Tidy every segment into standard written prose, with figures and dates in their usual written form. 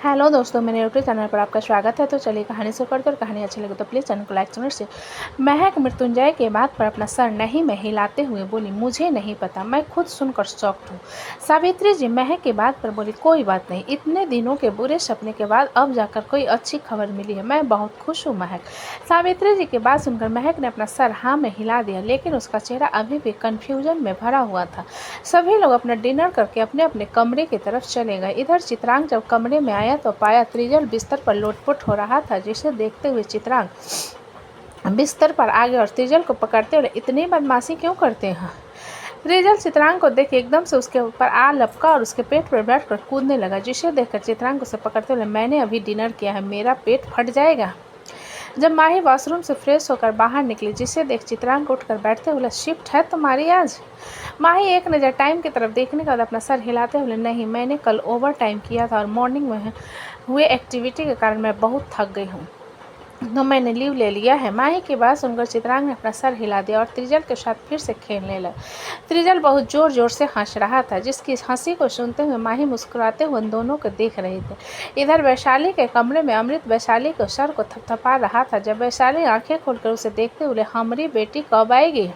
Hello दोस्तों, मेरे YouTube channel पर आपका स्वागत है। तो चलिए कहानी से पढ़कर, कहानी अच्छी लगे तो प्लीज़ चैनल को लाइक चैनल से। महक मृत्युंजय के बात पर अपना सर नहीं में हिलाते हुए बोली, मुझे नहीं पता, मैं खुद सुनकर शॉक्ड हूँ। सावित्री जी महक की बात पर बोली, कोई बात नहीं, इतने दिनों के बुरे सपने के बाद अब जाकर कोई अच्छी खबर मिली है, मैं बहुत खुश हूँ महक। सावित्री जी की बात सुनकर महक ने अपना सर हाँ में हिला दिया, लेकिन उसका चेहरा अभी भी कन्फ्यूजन में भरा हुआ था। सभी लोग अपना डिनर करके अपने अपने कमरे की तरफ चले गए। इधर चित्रांग जब कमरे में आया तो पाया त्रिजल बिस्तर पर लोटपोट हो रहा था, जिसे देखते हुए चित्रांग बिस्तर पर आ गया और त्रिजल को पकड़ते हुए, इतनी बदमाशी क्यों करते हैं। त्रिजल चित्रांग को देख एकदम से उसके ऊपर आ लपका और उसके पेट पर बैठकर कूदने लगा, जिसे देखकर चित्रांग उसे पकड़ते हुए, मैंने अभी डिनर किया है, मेरा पेट फट जाएगा। जब माही वॉशरूम से फ्रेश होकर बाहर निकली, जिसे देख चित्रांग उठकर बैठते हुए, शिफ्ट है तुम्हारी आज। माही एक नज़र टाइम की तरफ देखने के बाद अपना सर हिलाते हुए, नहीं, मैंने कल ओवर टाइम किया था और मॉर्निंग में हुए एक्टिविटी के कारण मैं बहुत थक गई हूँ, तो मैंने लीव ले लिया है। माही की बात सुनकर चित्रांग ने अपना सर हिला दिया और त्रिजल के साथ फिर से खेलने लगा। त्रिजल बहुत जोर जोर से हंस रहा था, जिसकी हंसी को सुनते हुए माही मुस्कुराते हुए उन दोनों को देख रही थी। इधर वैशाली के कमरे में अमृत वैशाली को सर को थपथपा रहा था। जब वैशाली आंखें खोलकर उसे देखते हुए, हमारी बेटी कब आएगी,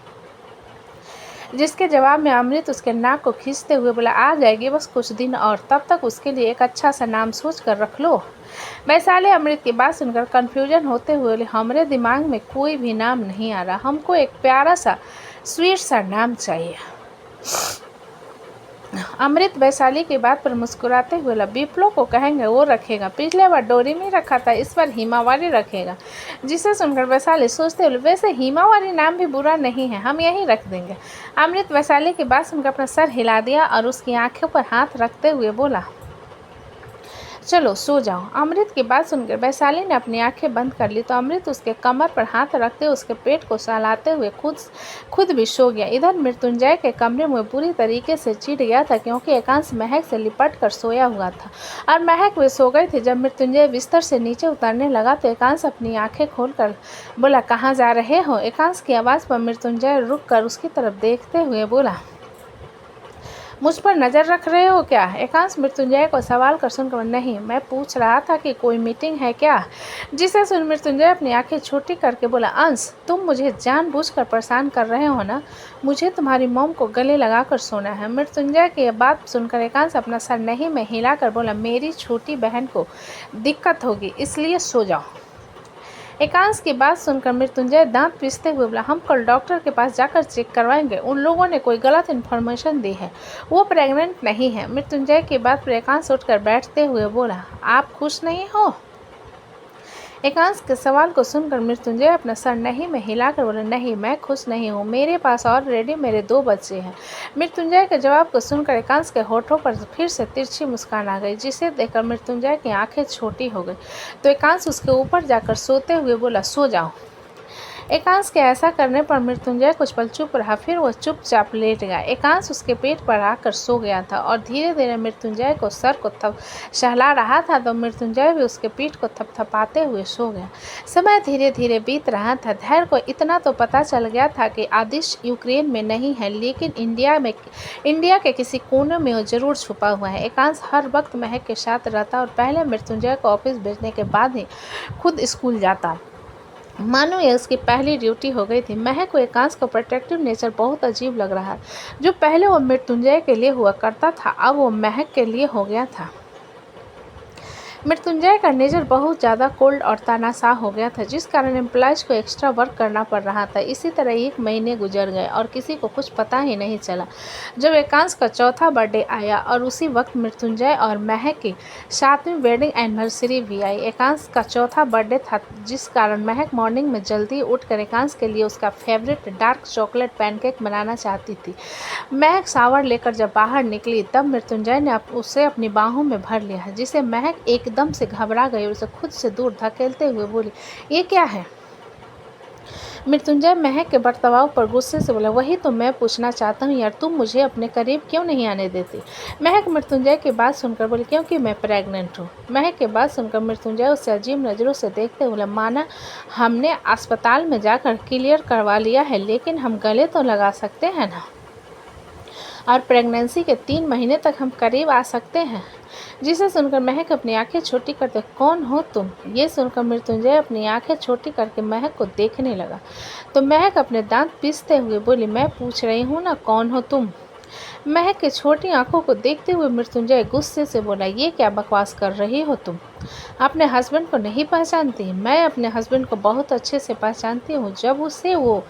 जिसके जवाब में अमृत उसके नाक को खींचते हुए बोला, आ जाएगी, बस कुछ दिन और, तब तक उसके लिए एक अच्छा सा नाम सोच कर रख लो। वैशाली अमृत की बात सुनकर कन्फ्यूजन होते हुए बोले, हमारे दिमाग में कोई भी नाम नहीं आ रहा, हमको एक प्यारा सा स्वीट सा नाम चाहिए। अमृत वैशाली की बात पर मुस्कुराते हुए बोला, विप्लो को कहेंगे वो रखेगा, पिछले बार डोरेमी रखा था, इस बार हिमावारी रखेगा। जिसे सुनकर वैशाली सोचते हुए, वैसे हिमावारी नाम भी बुरा नहीं है, हम यही रख देंगे। अमृत वैशाली की बात सुनकर अपना सर हिला दिया और उसकी आंखों पर हाथ रखते हुए बोला, चलो सो जाओ। अमृत की बात सुनकर वैशाली ने अपनी आंखें बंद कर ली तो अमृत उसके कमर पर हाथ रखते हुए उसके पेट को सहलाते हुए खुद भी सो गया। इधर मृत्युंजय के कमरे में पूरी तरीके से चिढ़ गया था, क्योंकि एकांश महक से लिपट कर सोया हुआ था और महक भी सो गई थी। जब मृत्युंजय बिस्तर से नीचे उतरने लगा तो एकांश अपनी आंखें खोलकर बोला, कहाँ जा रहे हो। एकांश की आवाज़ पर मृत्युंजय रुक कर उसकी तरफ देखते हुए बोला, मुझ पर नज़र रख रहे हो क्या। एकांश मृत्युंजय को सवाल कर सुनकर, नहीं, मैं पूछ रहा था कि कोई मीटिंग है क्या। जिसे सुन मृत्युंजय अपनी आंखें छोटी करके बोला, अंश, तुम मुझे जानबूझकर परेशान कर रहे हो ना, मुझे तुम्हारी मॉम को गले लगाकर सोना है। मृत्युंजय की बात सुनकर एकांश अपना सर नहीं में हिलाकर बोला, मेरी छोटी बहन को दिक्कत होगी, इसलिए सो जाओ। एकांश की बात सुनकर मृत्युंजय दांत पीसते हुए बोला, हम कल डॉक्टर के पास जाकर चेक करवाएंगे, उन लोगों ने कोई गलत इन्फॉर्मेशन दी है, वो प्रेग्नेंट नहीं है। मृत्युंजय की बात पर एकांश उठकर बैठते हुए बोला, आप खुश नहीं हो। एकांश के सवाल को सुनकर मृत्युंजय अपना सर नहीं में हिलाकर बोला, नहीं, मैं खुश नहीं हूँ, मेरे पास ऑलरेडी मेरे 2 बच्चे हैं। मृत्युंजय के जवाब को सुनकर एकांश के होठों पर फिर से तिरछी मुस्कान आ गई, जिसे देखकर मृत्युंजय की आंखें छोटी हो गई तो एकांश उसके ऊपर जाकर सोते हुए बोला, सो जाओ। एकांश के ऐसा करने पर मृत्युंजय कुछ पल चुप रहा, फिर वो चुपचाप लेट गया। एकांश उसके पेट पर आकर सो गया था और धीरे धीरे मृत्युंजय को सर को सहला रहा था, तो मृत्युंजय भी उसके पीठ को थपथपाते हुए सो गया। समय धीरे धीरे बीत रहा था। धैर्य को इतना तो पता चल गया था कि आदिश यूक्रेन में नहीं है, लेकिन इंडिया के किसी कोने में वो जरूर छुपा हुआ है। एकांश हर वक्त महक के साथ रहता और पहले मृत्युंजय को ऑफिस भेजने के बाद ही खुद स्कूल जाता, मानो ये उसकी पहली ड्यूटी हो गई थी। महक को एकांश का प्रोटेक्टिव नेचर बहुत अजीब लग रहा है। जो पहले वो मृत्युंजय के लिए हुआ करता था, अब वो महक के लिए हो गया था। मृत्युंजय का नेचर बहुत ज़्यादा कोल्ड और तानाशाह हो गया था, जिस कारण एम्प्लॉयज़ को एक्स्ट्रा वर्क करना पड़ रहा था। इसी तरह 1 महीने गुजर गए और किसी को कुछ पता ही नहीं चला। जब एकांश का चौथा बर्थडे आया और उसी वक्त मृत्युंजय और महक की 7वीं वेडिंग एनिवर्सरी भी आई। एकांश का चौथा बर्थडे था, जिस कारण महक मॉर्निंग में जल्दी उठकर एकांश के लिए उसका फेवरेट डार्क चॉकलेट पैनकेक बनाना चाहती थी। महक शावर लेकर जब बाहर निकली, तब मृत्युंजय ने उसे अपनी बाहों में भर लिया, जिसे महक एकदम से घबरा गई और उसे खुद से दूर धकेलते हुए बोली, ये क्या है। मृत्युंजय महक के बर्ताव पर गुस्से से बोला, वही तो मैं पूछना चाहता हूँ यार, तुम मुझे अपने करीब क्यों नहीं आने देती। महक मृत्युंजय की बात सुनकर बोली, क्योंकि मैं प्रेग्नेंट हूँ। महक की बात सुनकर मृत्युंजय उसे अजीब नज़रों से देखते हुए, माना हमने अस्पताल में जाकर क्लियर करवा लिया है, लेकिन हम गले तो लगा सकते हैं ना। और प्रेगनेंसी के 3 महीने तक हम करीब आ सकते हैं। जिसे सुनकर महक अपनी आंखें छोटी करते, कौन हो तुम? ये सुनकर मृत्युंजय अपनी आंखें छोटी करके महक को देखने लगा। तो महक अपने दांत पीसते हुए बोली, मैं पूछ रही हूँ ना, कौन हो तुम? महक की छोटी आंखों को देखते हुए मृत्युंजय गुस्से से बोला, ये क्या बकवास कर रही हो तुम? अपने हस्बैंड को नहीं पहचानती? मैं अपने हस्बैंड को बहुत अच्छे से पहचानती हूँ। जब उससे वो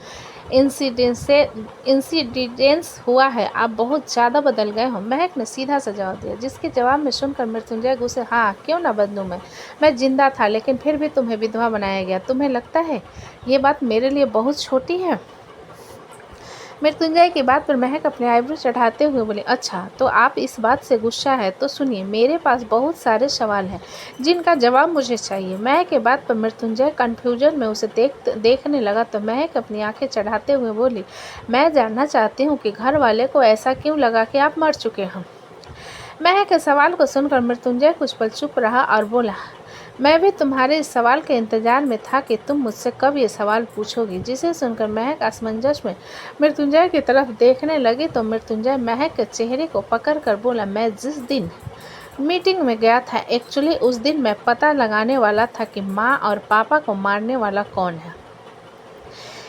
इंसिडेंस हुआ है, आप बहुत ज़्यादा बदल गए हो। महक ने सीधा सा जवाब दिया, जिसके जवाब में सुनकर मृत्युंजय गुस्से, हाँ क्यों ना बदलूँ मैं जिंदा था, लेकिन फिर भी तुम्हें विधवा बनाया गया। तुम्हें लगता है ये बात मेरे लिए बहुत छोटी है? मृत्युंजय की बात पर महक अपने आईब्रो चढ़ाते हुए बोली, अच्छा तो आप इस बात से गुस्सा है तो सुनिए, मेरे पास बहुत सारे सवाल हैं जिनका जवाब मुझे चाहिए। महक की बात पर मृत्युंजय कन्फ्यूजन में उसे देखने लगा। तो महक अपनी आंखें चढ़ाते हुए बोली, मैं जानना चाहती हूँ कि घर वाले को ऐसा क्यों लगा कि आप मर चुके हैं? महक के सवाल को सुनकर मृत्युंजय कुछ पल चुप रहा और बोला, मैं भी तुम्हारे इस सवाल के इंतजार में था कि तुम मुझसे कब ये सवाल पूछोगी। जिसे सुनकर महक असमंजस में मृत्युंजय की तरफ देखने लगी। तो मृत्युंजय महक के चेहरे को पकड़कर बोला, मैं जिस दिन मीटिंग में गया था, एक्चुअली उस दिन मैं पता लगाने वाला था कि माँ और पापा को मारने वाला कौन है,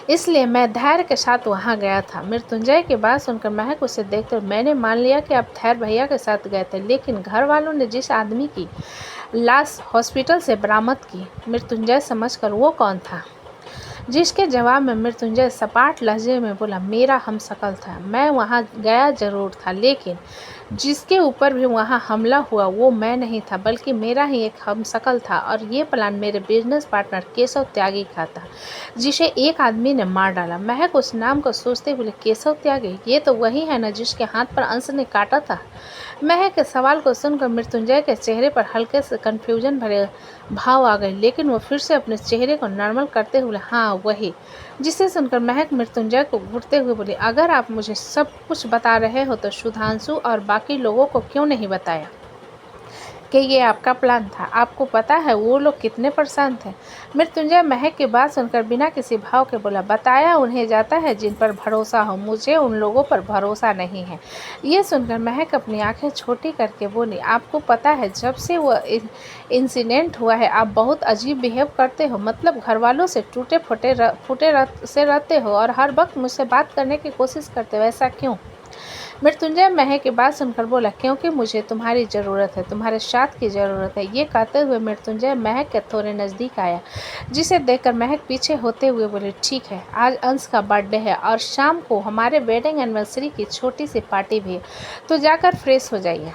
इसलिए मैं धैर्य के साथ वहाँ गया था। मृत्युंजय की बात सुनकर महक उसे देखकर, मैंने मान लिया कि आप धैर्य भैया के साथ गए थे, लेकिन घर वालों ने जिस आदमी की लाश हॉस्पिटल से बरामद की, मृत्युंजय समझकर वो कौन था? जिसके जवाब में मृत्युंजय सपाट लहजे में बोला, मेरा हमशक्ल था। मैं वहाँ गया जरूर था, लेकिन जिसके ऊपर भी वहाँ हमला हुआ वो मैं नहीं था, बल्कि मेरा ही एक हमशक्ल था। और ये प्लान मेरे बिजनेस पार्टनर केशव त्यागी का था, जिसे एक आदमी ने मार डाला। महक उस नाम को सोचते हुए, केशव त्यागी, ये तो वही है ना जिसके हाथ पर अंश ने काटा था? महक के सवाल को सुनकर मृत्युंजय के चेहरे पर हल्के से कन्फ्यूजन भरे भाव आ गए, लेकिन वो फिर से अपने चेहरे को नॉर्मल करते हुए, हाँ वही। जिसे सुनकर महक मृत्युंजय को घूरते हुए बोली, अगर आप मुझे सब कुछ बता रहे हो तो सुधांशु और बाकी लोगों को क्यों नहीं बताया कि ये आपका प्लान था? आपको पता है वो लोग कितने परेशान थे? मृत्युंजय महक की बात सुनकर बिना किसी भाव के बोला, बताया उन्हें जाता है जिन पर भरोसा हो, मुझे उन लोगों पर भरोसा नहीं है। ये सुनकर महक अपनी आंखें छोटी करके बोली, आपको पता है जब से वो इंसिडेंट हुआ है आप बहुत अजीब बिहेव करते हो, मतलब घर वालों से टूटे फूटे से रहते हो और हर वक्त मुझसे बात करने की कोशिश करते हो, ऐसा क्यों? मृत्युंजय महक की बात सुनकर बोला, क्योंकि मुझे तुम्हारी ज़रूरत है, तुम्हारे साथ की ज़रूरत है। ये कहते हुए मृत्युंजय महक के थोड़े नज़दीक आया, जिसे देखकर महक पीछे होते हुए बोले, ठीक है, आज अंश का बर्थडे है और शाम को हमारे वेडिंग एनिवर्सरी की छोटी सी पार्टी भी है, तो जाकर फ्रेश हो जाइए।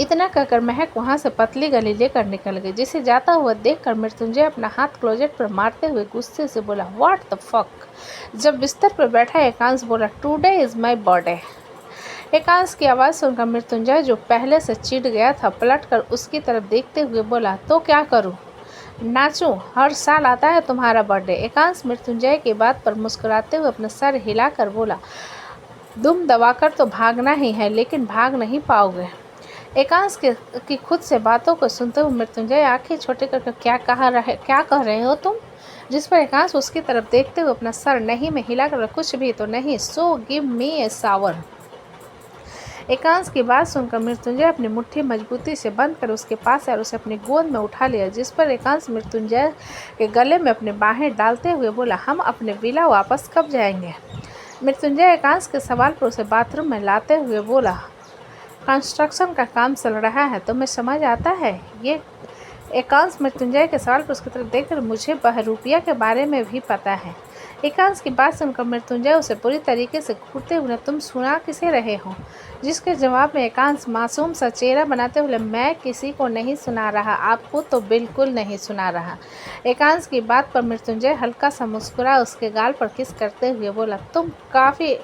इतना कहकर महक वहाँ से पतली गली लेकर निकल गई। जिसे जाता हुआ देखकर मृत्युंजय अपना हाथ क्लोजेट पर मारते हुए गुस्से से बोला, व्हाट द फक। जब बिस्तर पर बैठा एकांश बोला, टुडे इज़ माई बर्थडे। एकांश की आवाज़ सुनकर मृत्युंजय, जो पहले से चिढ़ गया था, पलटकर उसकी तरफ देखते हुए बोला, तो क्या करूँ? नाचूं? हर साल आता है तुम्हारा बर्थडे। एकांश मृत्युंजय की बात पर मुस्कुराते हुए अपना सर हिलाकर बोला, दुम दबाकर तो भागना ही है, लेकिन भाग नहीं पाओगे। एकांश की खुद से बातों को सुनते हुए मृत्युंजय आंखें छोटे करके, क्या कह रहे हो तुम? जिस पर एकांश उसकी तरफ देखते हुए अपना सर नहीं में हिलाकर, कुछ भी तो नहीं, सो गिव मी ए शावर। एकांश की बात सुनकर मृत्युंजय अपनी मुट्ठी मजबूती से बंद कर उसके पास और उसे अपनी गोद में उठा लिया। जिस पर एकांश मृत्युंजय के गले में अपनी बाहें डालते हुए बोला, हम अपने विला वापस कब जाएंगे? मृत्युंजय एकांश के सवाल पर उसे बाथरूम में लाते हुए बोला, कंस्ट्रक्शन का काम चल रहा है, तुम्हें समझ आता है? ये एकांश मृत्युंजय के सवाल पर उसकी तरफ देखकर, मुझे बहरूपिया के बारे में भी पता है। एकांश की बात सुनकर मृत्युंजय उसे पूरी तरीके से घूरते हुए, तुम सुना किसे रहे हो? जिसके जवाब में एकांश मासूम सा चेहरा बनाते हुए, मैं किसी को नहीं सुना रहा, आपको तो बिल्कुल नहीं सुना रहा। एकांश की बात पर मृत्युंजय हल्का सा मुस्कुरा उसके गाल पर किस करते हुए बोला, तुम काफ़ी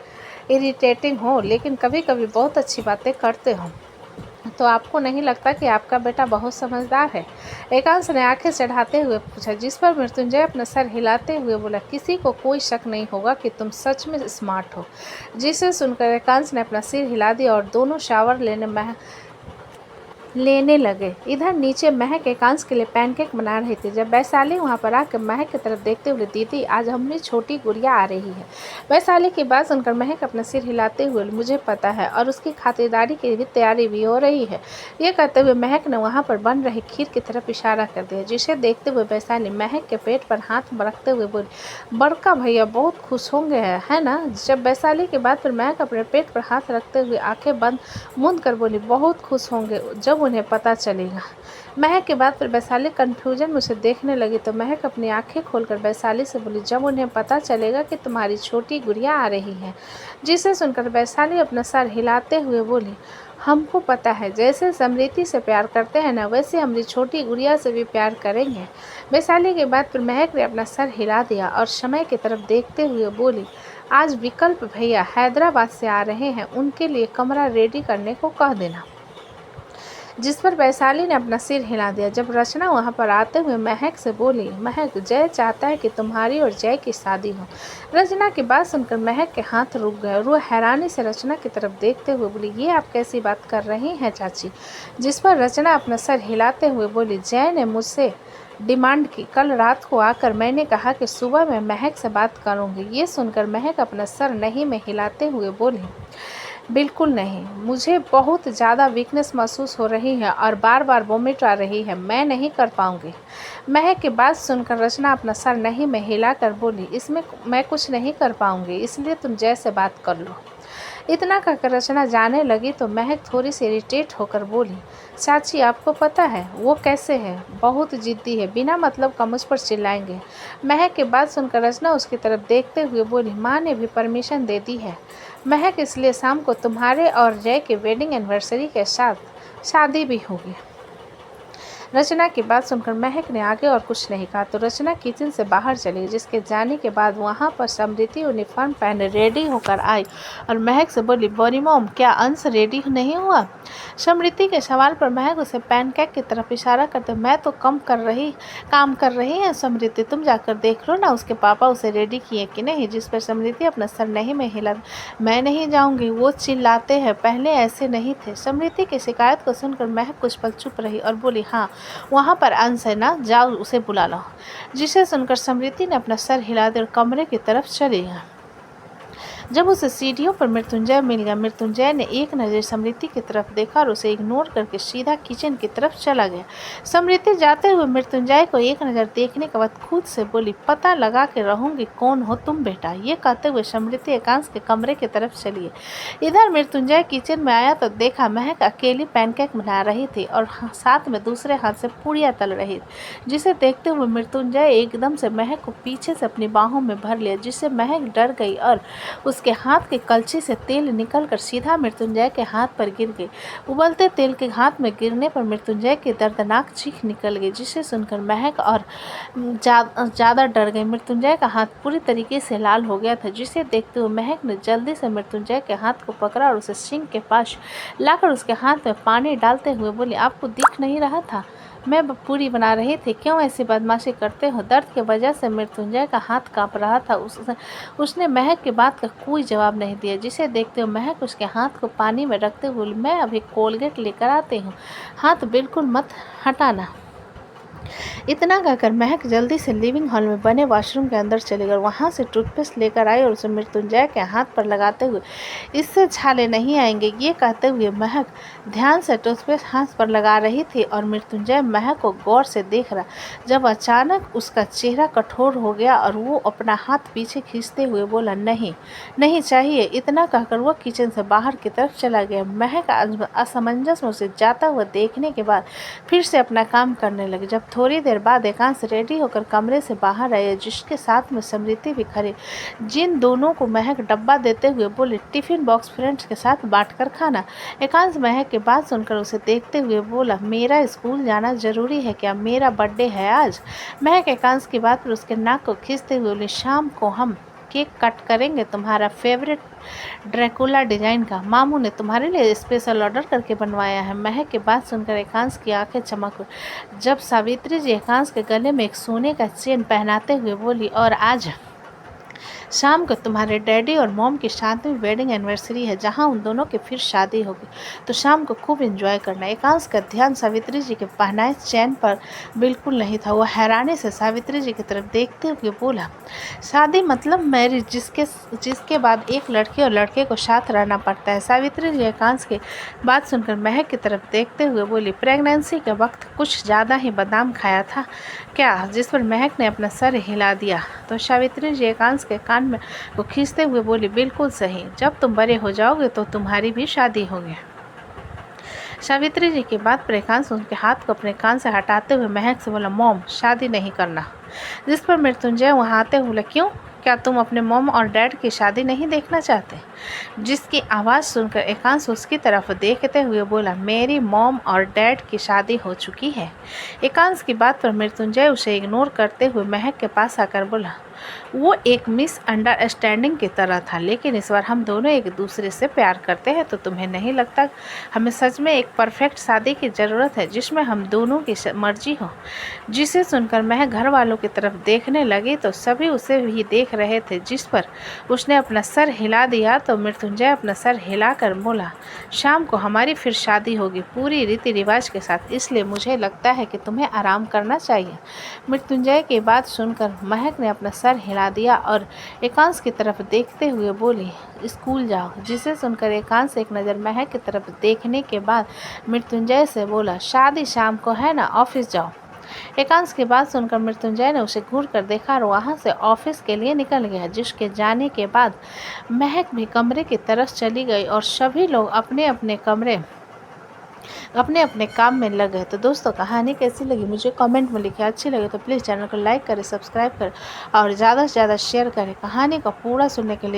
इरिटेटिंग हो, लेकिन कभी कभी बहुत अच्छी बातें करते हो। तो आपको नहीं लगता कि आपका बेटा बहुत समझदार है? एकांश ने आंखें चढ़ाते हुए पूछा। जिस पर मृत्युंजय अपना सर हिलाते हुए बोला, किसी को कोई शक नहीं होगा कि तुम सच में स्मार्ट हो। जिसे सुनकर एकांश ने अपना सिर हिला दिया और दोनों शावर लेने लगे। इधर नीचे महक एकांश के लिए पैनकेक बना रही थी। जब वैशाली वहाँ पर आकर महक की तरफ देखते हुए, दीदी आज हमारी छोटी गुड़िया आ रही है। वैशाली की बात सुनकर महक अपना सिर हिलाते हुए, मुझे पता है और उसकी खातिरदारी की भी तैयारी भी हो रही है। ये कहते हुए महक ने वहाँ पर बन रही खीर की तरफ इशारा कर दिया, जिसे देखते हुए वैशाली महक के पेट पर हाथ रखते हुए बोली, बड़का भैया बहुत खुश होंगे है ना। जब वैशाली की बात पर महक अपने पेट पर हाथ रखते हुए आंखें बंद मूंद कर बोली, बहुत खुश होंगे जब उन्हें पता चलेगा। महक के बाद फिर वैशाली कन्फ्यूजन में उसे देखने लगी तो महक अपनी आंखें खोलकर वैशाली से बोली, जब उन्हें पता चलेगा कि तुम्हारी छोटी गुड़िया आ रही है। जिसे सुनकर वैशाली अपना सर हिलाते हुए बोली, हमको पता है, जैसे समृति से प्यार करते हैं ना, वैसे हमारी छोटी गुड़िया से भी प्यार करेंगे। वैशाली के बाद फिर महक ने अपना सर हिला दिया और समय की तरफ देखते हुए बोली, आज विकल्प भैया हैदराबाद से आ रहे हैं, उनके लिए कमरा रेडी करने को कह देना। जिस पर वैशाली ने अपना सिर हिला दिया। जब रचना वहां पर आते हुए महक से बोली, महक जय चाहता है कि तुम्हारी और जय की शादी हो। रचना की बात सुनकर महक के हाथ रुक गए और वो हैरानी से रचना की तरफ देखते हुए बोली, ये आप कैसी बात कर रही हैं चाची। जिस पर रचना अपना सर हिलाते हुए बोली, जय ने मुझसे डिमांड की, कल रात को आकर मैंने कहा कि सुबह मैं महक से बात करूंगी। ये सुनकर महक अपना सर नहीं में हिलाते हुए बोली, बिल्कुल नहीं, मुझे बहुत ज़्यादा वीकनेस महसूस हो रही है और बार बार वोमिट आ रही है, मैं नहीं कर पाऊंगी। महक की बात सुनकर रचना अपना सर नहीं में हिलाकर बोली, इसमें मैं कुछ नहीं कर पाऊंगी, इसलिए तुम जय से बात कर लो। इतना कहकर रचना जाने लगी तो महक थोड़ी सी इरिटेट होकर बोली, चाची आपको पता है वो कैसे है, बहुत जिद्दी है, बिना मतलब का मुझ पर चिल्लाएंगे। महक की बात सुनकर रचना उसकी तरफ देखते हुए बोली, माँ ने भी परमिशन दे दी है महक, इसलिए शाम को तुम्हारे और जय के वेडिंग एनिवर्सरी के साथ शादी भी होगी। रचना की बात सुनकर महक ने आगे और कुछ नहीं कहा तो रचना किचन से बाहर चली, जिसके जाने के बाद वहां पर समृति यूनिफॉर्म पहने रेडी होकर आई और महक से बोली, बड़ी मॉम क्या अंश रेडी नहीं हुआ। समृति के सवाल पर महक उसे पैनकेक की तरफ इशारा करते, मैं तो काम कर रही है समृति, तुम जाकर देख लो ना उसके पापा उसे रेडी किए कि नहीं। जिस पर समृति अपना सर नहीं में हिला, मैं नहीं जाऊंगी, वो चिल्लाते हैं, पहले ऐसे नहीं थे। समृति की शिकायत को सुनकर महक कुछ पल चुप रही और बोली, हाँ वहाँ पर अंश है ना, जाओ उसे बुला लो। जिसे सुनकर समृति ने अपना सर हिला दिया और कमरे की तरफ चली गई। जब उसे सीढ़ियों पर मृत्युंजय मिल गया, मृत्युंजय ने एक नज़र समृति की तरफ देखा और उसे इग्नोर करके सीधा किचन की तरफ चला गया। समृति जाते हुए मृत्युंजय को एक नज़र देखने के बाद खुद से बोली, पता लगा के रहूंगी कौन हो तुम बेटा। ये कहते हुए समृति एकांश के कमरे की तरफ चली। इधर मृत्युंजय किचन में आया तो देखा महक अकेली पैनकेक बना रही थी और साथ में दूसरे हाथ से पूड़ियाँ तल रही, जिसे देखते हुए मृत्युंजय एकदम से महक को पीछे से अपनी बाहों में भर लिया, जिससे महक डर गई और उसके हाथ के कलछी से तेल निकलकर सीधा मृत्युंजय के हाथ पर गिर गई। उबलते तेल के हाथ में गिरने पर मृत्युंजय की दर्दनाक चीख निकल गई, जिसे सुनकर महक और ज़्यादा डर गई। मृत्युंजय का हाथ पूरी तरीके से लाल हो गया था, जिसे देखते हुए महक ने जल्दी से मृत्युंजय के हाथ को पकड़ा और उसे सिंक के पास लाकर उसके हाथ में पानी डालते हुए बोली, आपको दिख नहीं रहा था मैं पूरी बना रही थी, क्यों ऐसी बदमाशी करते हो। दर्द की वजह से मृत्युंजय का हाथ कांप रहा था। उसने महक की बात का कोई जवाब नहीं दिया, जिसे देखते हुए महक उसके हाथ को पानी में रखते हुए, मैं अभी कोलगेट लेकर आती हूँ, हाथ बिल्कुल मत हटाना। इतना कहकर महक जल्दी से लिविंग हॉल में बने वॉशरूम के अंदर चली गई। वहाँ से टूथपेस्ट लेकर आई और उसे मृत्युंजय के हाथ पर लगाते हुए, इससे छाले नहीं आएंगे। ये कहते हुए महक ध्यान से टूथपेस्ट हाथ पर लगा रही थी और मृत्युंजय महक को गौर से देख रहा। जब अचानक उसका चेहरा कठोर हो गया और वो अपना हाथ पीछे खींचते हुए बोला, नहीं नहीं चाहिए। इतना कहकर वो किचन से बाहर की तरफ चला गया। महक असमंजस में उसे जाता हुआ देखने के बाद फिर से अपना काम करने लगी। जब थोड़ी देर बाद एकांश रेडी होकर कमरे से बाहर आए, जिसके साथ में समृति भी खड़ी, जिन दोनों को महक डब्बा देते हुए बोले, टिफिन बॉक्स फ्रेंड्स के साथ बांटकर खाना। एकांश महक की बात सुनकर उसे देखते हुए बोला, मेरा स्कूल जाना जरूरी है क्या, मेरा बर्थडे है आज। महक एकांश की बात पर उसके नाक को खींचते हुए बोली, शाम को हम केक कट करेंगे तुम्हारा फेवरेट ड्रैकुला डिजाइन का, मामू ने तुम्हारे लिए स्पेशल ऑर्डर करके बनवाया है। महक की बात सुनकर एकांश की आंखें चमक उठी। जब सावित्री जी एकांश के गले में एक सोने का चेन पहनाते हुए बोली, और आज शाम को तुम्हारे डैडी और मॉम की 7वीं वेडिंग एनिवर्सरी है, जहाँ उन दोनों की फिर शादी होगी, तो शाम को खूब एंजॉय करना। एकांश का ध्यान सावित्री जी के पहनाए चैन पर बिल्कुल नहीं था। वह हैरानी से सावित्री जी की तरफ देखते हुए बोला, शादी मतलब मैरिज, जिसके बाद एक लड़की और लड़के को साथ रहना पड़ता है। सावित्री जी एकांश की बात सुनकर महक की तरफ देखते हुए बोली, प्रेगनेंसी के वक्त कुछ ज़्यादा ही बादाम खाया था क्या? जिस पर महक ने अपना सर हिला दिया तो सावित्री जी एकांश के कान में को खींचते हुए बोली, बिल्कुल सही, जब तुम बड़े हो जाओगे तो तुम्हारी भी शादी होगी। सावित्री जी की बात पर एकांश उनके हाथ को अपने कान से हटाते हुए महक से बोला, मॉम शादी नहीं करना। जिस पर मृत्युंजय वहाँ आते हुए, क्यों, क्या तुम अपने मॉम और डैड की शादी नहीं देखना चाहते? जिसकी आवाज़ सुनकर एकांश उसकी तरफ देखते हुए बोला, मेरी मॉम और डैड की शादी हो चुकी है। एकांश की बात पर मृत्युंजय उसे इग्नोर करते हुए महक के पास आकर बोला, वो एक मिसअंडरस्टैंडिंग की तरह था, लेकिन इस बार हम दोनों एक दूसरे से प्यार करते हैं, तो तुम्हें नहीं लगता हमें सच में एक परफेक्ट शादी की ज़रूरत है जिसमें हम दोनों की मर्जी हो? जिसे सुनकर महक घर वालों की तरफ देखने लगी तो सभी उसे भी देख रहे थे। जिस पर उसने अपना सर हिला दिया तो मृत्युंजय अपना सर हिलाकर बोला, शाम को हमारी फिर शादी होगी पूरी रीति रिवाज के साथ, इसलिए मुझे लगता है कि तुम्हें आराम करना चाहिए। मृत्युंजय की बात सुनकर महक ने अपना सर हिला दिया और एकांश की तरफ देखते हुए बोली, स्कूल जाओ। जिसे सुनकर एकांश एक नज़र महक की तरफ देखने के बाद मृत्युंजय से बोला, शादी शाम को है ना, ऑफिस जाओ। एकांश की बात सुनकर मृत्युंजय ने उसे घूर कर देखा और वहां से ऑफिस के लिए निकल गया। जिसके जाने के बाद महक भी कमरे की तरफ चली गई और सभी लोग अपने अपने काम में लग गए। तो दोस्तों, कहानी कैसी लगी मुझे कमेंट में लिखें। अच्छी लगे तो प्लीज़ चैनल को लाइक करें, सब्सक्राइब करें और ज़्यादा से ज़्यादा शेयर करें। कहानी को पूरा सुनने के लिए